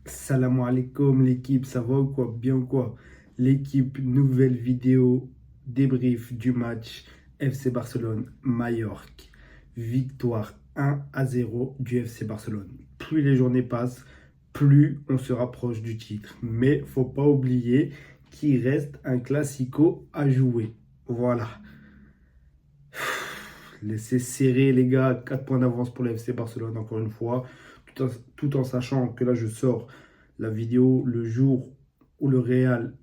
Salam alaikum l'équipe, ça va ou quoi? Bien ou quoi? L'équipe, nouvelle vidéo débrief du match FC Barcelone-Majorque. Victoire 1-0 du FC Barcelone. Plus les journées passent, plus on se rapproche du titre. Mais faut pas oublier qu'il reste un classico à jouer. Voilà. Laissez serrer les gars, 4 points d'avance pour le FC Barcelone encore une fois, tout en sachant que là je sors la vidéo le jour où le Real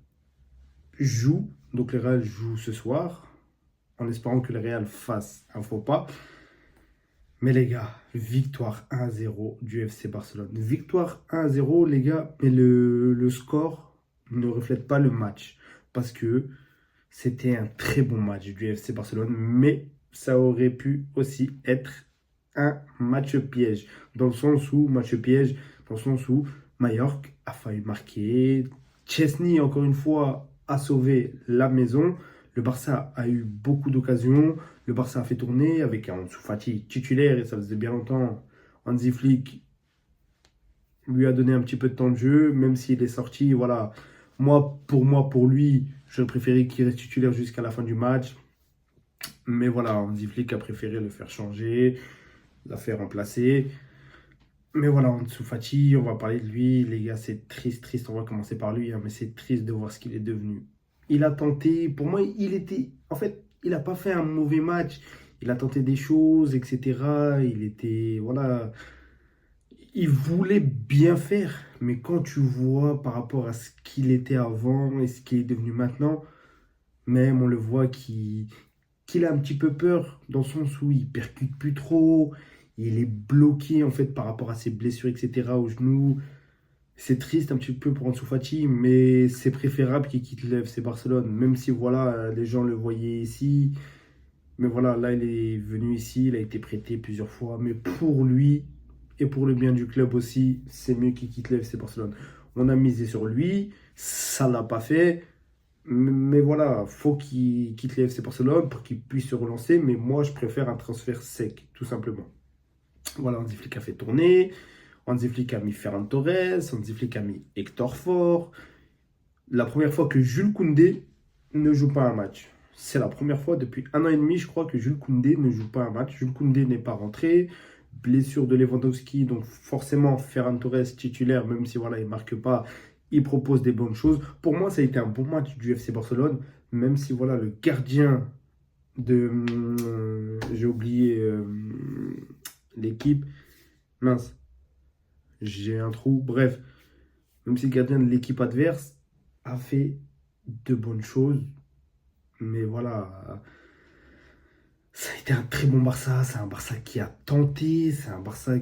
joue. Donc le Real joue ce soir, en espérant que le Real fasse un faux pas. Mais les gars, victoire 1-0 du FC Barcelone. Victoire 1-0 les gars, mais le score ne reflète pas le match. Parce que c'était un très bon match du FC Barcelone, mais ça aurait pu aussi être un match piège. Dans le sens où Mallorca a failli marquer. Chesney, encore une fois, a sauvé la maison. Le Barça a eu beaucoup d'occasions. Le Barça a fait tourner avec un Ansu Fati titulaire et ça faisait bien longtemps. Hansi Flick lui a donné un petit peu de temps de jeu, même s'il est sorti. Voilà, moi, pour lui, je préférais qu'il reste titulaire jusqu'à la fin du match. Mais voilà, Hansi Flick a préféré le faire changer, la faire remplacer. Mais voilà, Ansu Fati, on va parler de lui. Les gars, c'est triste, triste. On va commencer par lui, hein, mais c'est triste de voir ce qu'il est devenu. Il a tenté, pour moi, il était. En fait, il n'a pas fait un mauvais match. Il a tenté des choses, etc. Il était. Voilà. Il voulait bien faire, mais quand tu vois par rapport à ce qu'il était avant et ce qu'il est devenu maintenant, même on le voit qu'il a un petit peu peur dans le sens où il percute plus trop, il est bloqué en fait par rapport à ses blessures, etc. au genou. C'est triste un petit peu pour Ansu Fati, mais c'est préférable qu'il quitte le FC Barcelone, même si voilà, les gens le voyaient ici. Mais voilà, là, il est venu ici, il a été prêté plusieurs fois. Mais pour lui et pour le bien du club aussi, c'est mieux qu'il quitte le FC Barcelone. On a misé sur lui, ça l'a pas fait. Mais voilà, faut qu'il quitte le FC Barcelone pour qu'il puisse se relancer. Mais moi, je préfère un transfert sec, tout simplement. Voilà, Hansi Flick a fait tourner. Hansi Flick a mis Ferran Torres. Hansi Flick a mis Hector Fort. La première fois que Jules Koundé ne joue pas un match. C'est la première fois depuis 1 an et demi, je crois, que Jules Koundé ne joue pas un match. Jules Koundé n'est pas rentré. Blessure de Lewandowski, donc forcément Ferran Torres titulaire, même si voilà, il ne marque pas, il propose des bonnes choses. Pour moi, ça a été un bon match du FC Barcelone, même si voilà, le gardien de. J'ai oublié l'équipe. Mince, j'ai un trou. Bref, même si le gardien de l'équipe adverse a fait de bonnes choses. Mais voilà, ça a été un très bon Barça. C'est un Barça qui a tenté. C'est un Barça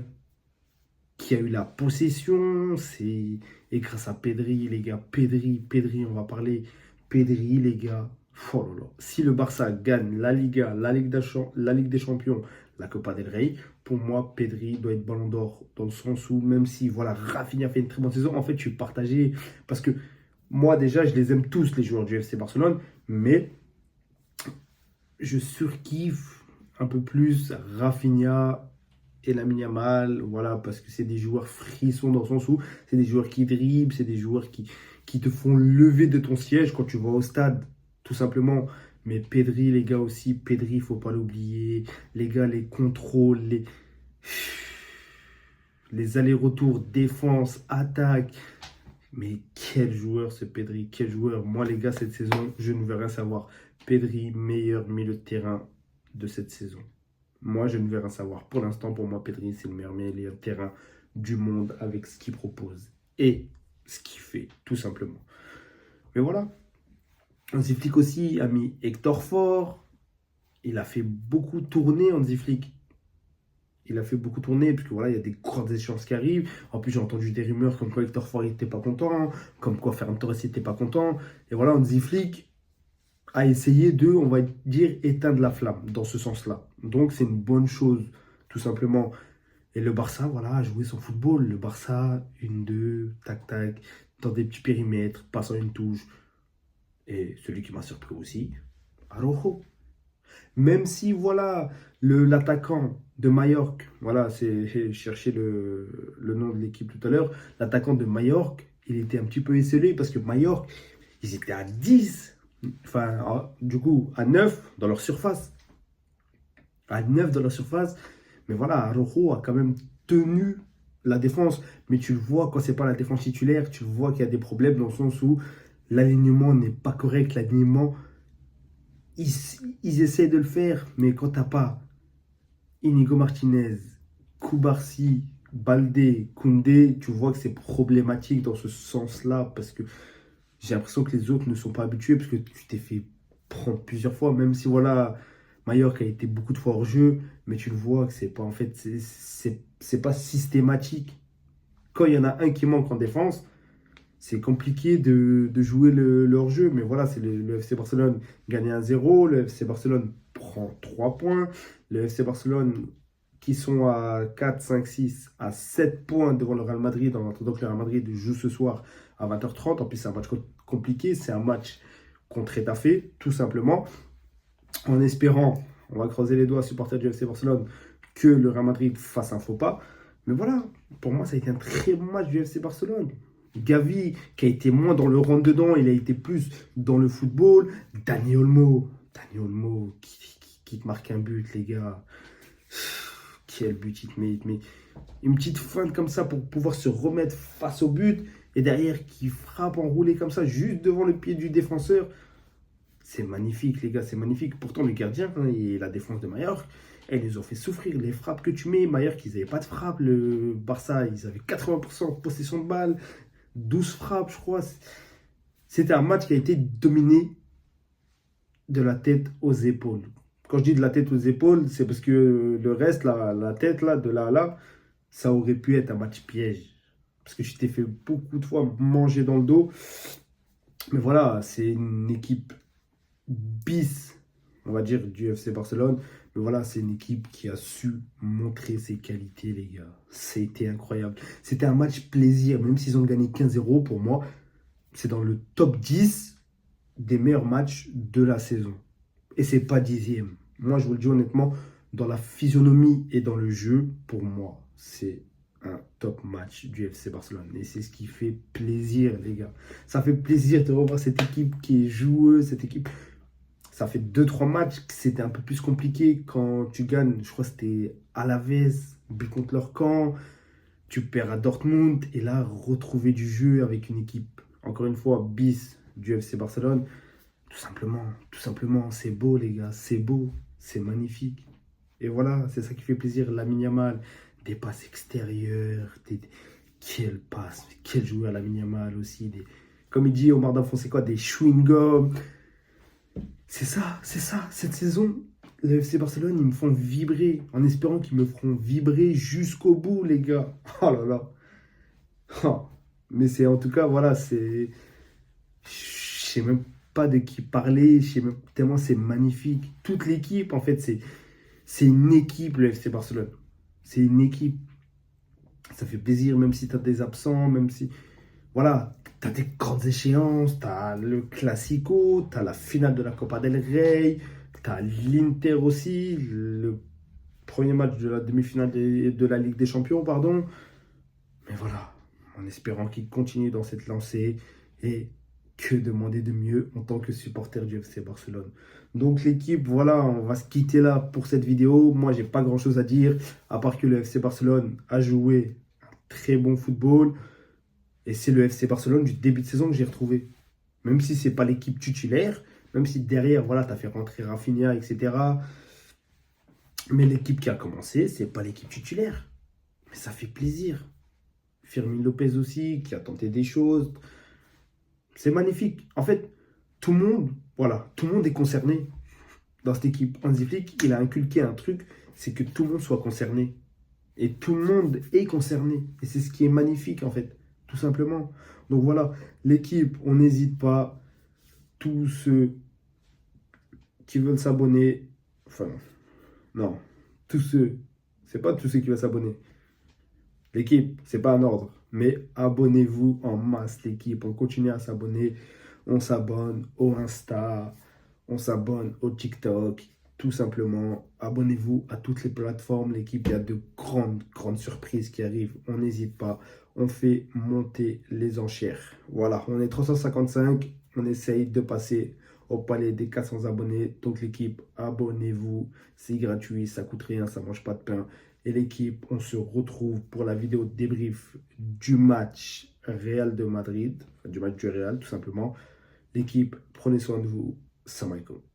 qui a eu la possession. Et grâce à Pedri, les gars. Pedri, on va parler. Pedri, les gars. Oh là là. Si le Barça gagne la Liga, la Ligue des Champions, la Copa del Rey, pour moi, Pedri doit être Ballon d'Or. Dans le sens où, même si voilà, Rafinha fait une très bonne saison, en fait, je suis partagé. Parce que moi, déjà, je les aime tous, les joueurs du FC Barcelone. Mais je surkiffe un peu plus Rafinha et Lamine Yamal, voilà, parce que c'est des joueurs frissons dans le sens où c'est des joueurs qui dribblent, c'est des joueurs qui te font lever de ton siège quand tu vas au stade, tout simplement. Mais Pedri, les gars aussi, Pedri, il faut pas l'oublier. Les gars, les contrôles, les allers-retours, défense, attaque. Mais quel joueur ce Pedri, quel joueur. Moi les gars, cette saison, je ne veux rien savoir. Pedri, meilleur milieu de terrain de cette saison. Moi, je ne veux rien savoir. Pour l'instant, pour moi, Pedri, c'est le meilleur milieu de terrain du monde avec ce qu'il propose et ce qu'il fait, tout simplement. Mais voilà. Hansi Flick aussi a mis Hector Fort. Il a fait beaucoup tourner, Hansi Flick. Il a fait beaucoup tourner, puisque voilà, il y a des grandes échéances qui arrivent. En plus, j'ai entendu des rumeurs comme quoi Hector Fort n'était pas content, comme quoi Ferran Torres n'était pas content. Et voilà, Hansi Flick a essayé de, on va dire, éteindre la flamme dans ce sens-là. Donc, c'est une bonne chose, tout simplement. Et le Barça, voilà, a joué son football. Le Barça, une, deux, tac, tac, dans des petits périmètres, passant une touche. Et celui qui m'a surpris aussi, Araujo. Même si, voilà, l'attaquant de Majorque. Voilà, j'ai cherché le nom de l'équipe tout à l'heure. L'attaquant de Majorque, il était un petit peu esselé parce que Majorque, ils étaient à 10, enfin, du coup, à 9 dans leur surface. À 9 dans leur surface. Mais voilà, Araujo a quand même tenu la défense. Mais tu le vois, quand c'est pas la défense titulaire, tu le vois qu'il y a des problèmes dans le sens où l'alignement n'est pas correct. L'alignement, ils, ils essayent de le faire, mais quand t'as pas Inigo Martinez, Koubarsi, Baldé, Koundé, tu vois que c'est problématique dans ce sens-là parce que j'ai l'impression que les autres ne sont pas habitués parce que tu t'es fait prendre plusieurs fois, même si voilà, Mallorca a été beaucoup de fois hors jeu, mais tu le vois que c'est pas en fait, c'est pas systématique. Quand il y en a un qui manque en défense, c'est compliqué de jouer le hors-jeu, mais voilà, c'est le FC Barcelone gagne 1-0, le FC Barcelone prend 3 points, le FC Barcelone qui sont à 4, 5, 6, à 7 points devant le Real Madrid, en attendant que le Real Madrid joue ce soir à 20h30. En plus, c'est un match compliqué, c'est un match contre Étafé, tout simplement, en espérant, on va creuser les doigts, supporter du FC Barcelone, que le Real Madrid fasse un faux pas. Mais voilà, pour moi, ça a été un très bon match du FC Barcelone. Gavi, qui a été moins dans le rentre-dedans, il a été plus dans le football. Dani Olmo qui te marque un but, les gars. Quel but il te met, une petite feinte comme ça pour pouvoir se remettre face au but. Et derrière, qui frappe enroulé comme ça, juste devant le pied du défenseur. C'est magnifique, les gars, c'est magnifique. Pourtant, le gardien et la défense de Mallorca, elles les ont fait souffrir. Les frappes que tu mets, Mallorca, ils n'avaient pas de frappe. Le Barça, ils avaient 80% de possession de balle, 12 frappes, je crois. C'était un match qui a été dominé de la tête aux épaules. Quand je dis de la tête aux épaules, c'est parce que le reste, la tête, là, de là à là, ça aurait pu être un match piège. Parce que je t'ai fait beaucoup de fois manger dans le dos. Mais voilà, c'est une équipe bis, on va dire, du FC Barcelone. Mais voilà, c'est une équipe qui a su montrer ses qualités, les gars. C'était incroyable. C'était un match plaisir, même s'ils ont gagné 15-0, pour moi, c'est dans le top 10 des meilleurs matchs de la saison. Et c'est pas dixième. Moi, je vous le dis honnêtement, dans la physionomie et dans le jeu, pour moi, c'est un top match du FC Barcelone. Et c'est ce qui fait plaisir, les gars. Ça fait plaisir de revoir cette équipe qui est joueuse, cette équipe. Ça fait 2-3 matchs que c'était un peu plus compliqué quand tu gagnes. Je crois que c'était Alavés, but contre leur camp. Tu perds à Dortmund. Et là, retrouver du jeu avec une équipe, encore une fois, bis du FC Barcelone. Tout simplement, c'est beau, les gars. C'est beau, c'est magnifique. Et voilà, c'est ça qui fait plaisir. Lamine Yamal, des passes extérieures. Quelle passe, quel joueur Lamine Yamal aussi. Comme il dit Omar Dafon, c'est quoi? Des chewing-gums. C'est ça, cette saison, le FC Barcelone, ils me font vibrer, en espérant qu'ils me feront vibrer jusqu'au bout, les gars. Oh là là. Oh. Mais c'est en tout cas, voilà, c'est. Je sais même pas de qui parler, je sais même tellement c'est magnifique. Toute l'équipe, en fait, c'est une équipe, le FC Barcelone. C'est une équipe. Ça fait plaisir, même si tu as des absents, même si. Voilà, tu as des grandes échéances, tu as le Classico, tu as la finale de la Copa del Rey, tu as l'Inter aussi, le premier match de la demi-finale de la Ligue des Champions, pardon. Mais voilà, en espérant qu'il continue dans cette lancée. Et que demander de mieux en tant que supporter du FC Barcelone. Donc l'équipe, voilà, on va se quitter là pour cette vidéo. Moi, j'ai pas grand-chose à dire, à part que le FC Barcelone a joué un très bon football. Et c'est le FC Barcelone du début de saison que j'ai retrouvé. Même si c'est pas l'équipe titulaire, même si derrière, voilà, tu as fait rentrer Rafinha, etc. Mais l'équipe qui a commencé, c'est pas l'équipe titulaire. Mais ça fait plaisir. Fermin Lopez aussi, qui a tenté des choses. C'est magnifique. En fait, tout le monde, voilà, tout le monde est concerné dans cette équipe. Hansi Flick, il a inculqué un truc, c'est que tout le monde soit concerné. Et tout le monde est concerné. Et c'est ce qui est magnifique, en fait, tout simplement. Donc voilà, l'équipe, on n'hésite pas. Tous ceux qui veulent s'abonner, enfin, non, tous ceux, c'est pas tous ceux qui veulent s'abonner. L'équipe, c'est pas un ordre, mais abonnez-vous en masse, l'équipe. On continue à s'abonner. On s'abonne au Insta, on s'abonne au TikTok. tout simplement, abonnez-vous à toutes les plateformes. L'équipe, il y a de grandes surprises qui arrivent. On n'hésite pas. On fait monter les enchères. Voilà, on est 355. On essaye de passer au palais des 400 abonnés. Donc l'équipe, abonnez-vous. C'est gratuit, ça coûte rien, ça mange pas de pain. Et l'équipe, on se retrouve pour la vidéo de débrief du match Real de Madrid, du match du Real tout simplement. L'équipe, prenez soin de vous. Salam alaikum.